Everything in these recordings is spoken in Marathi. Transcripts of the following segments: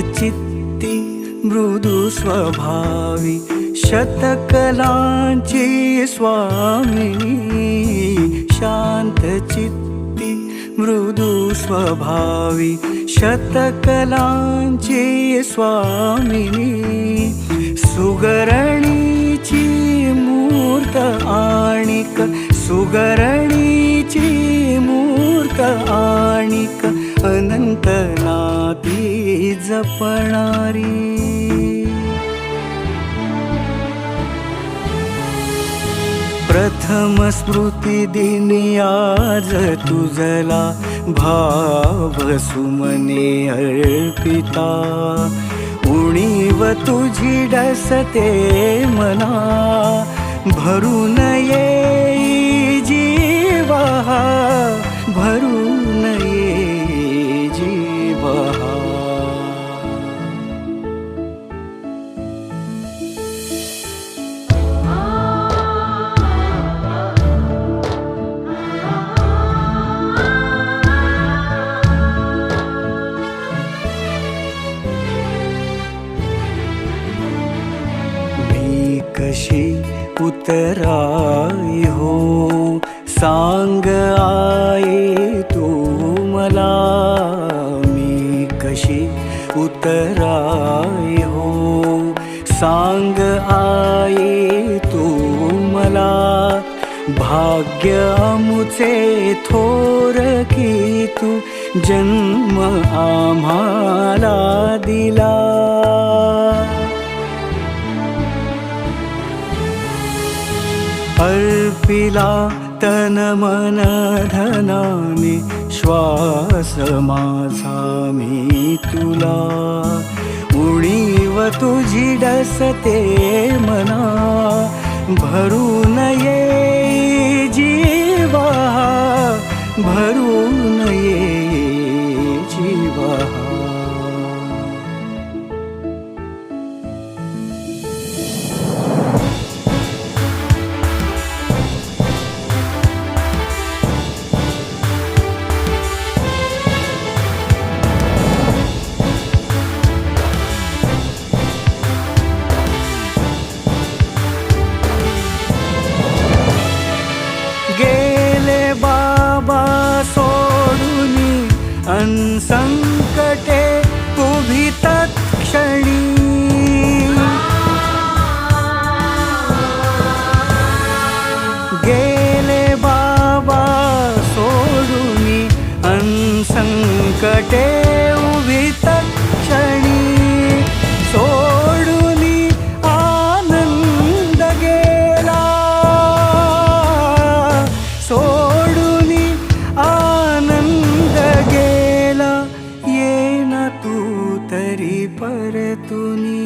चित्ती मृदु स्वभावी शतकलांची स्वामिनी शांत चित्ती मृदु स्वभावी शतकलांची स्वामिनी सुगरणीची मूर्त आणिक सुगरणीची मूर्त आणिक अनंत नाती जपणारी प्रथम स्मृती दिनी आज तुझला भाव सुमने अर्पिता उणीव तुझी डसते मना भरून ये जीवा भरून ये जीवा कशी उतराई हो सांग आई तू मला मी कशी उतराई हो सांग आई तू मला भाग्य आमुचे थोर की तू जन्म आम्हाला दिला अर्पिला तन मन धनाने श्वास माझा मी तुला उणीव तुझी डसते मना भरून ये जीवा भरून ये जीवा गेले बाबा सोडूनी अनसंकटे उभी तत्क्षणी गेले बाबा सोडूनी अनसंकटे उभी तत्क्षणी सोडूनी आनंद गेला सोडूनी आनंद गेला येना तू तरी परतुनी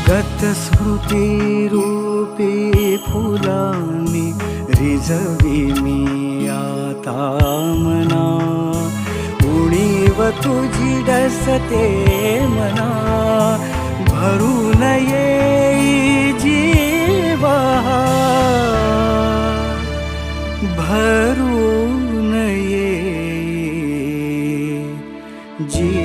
गत स्मृती रूपी फुलांनी रिझवी मी आता मना उणीव तुझी डसते मना भरून ये जीवा भरून ये जीवा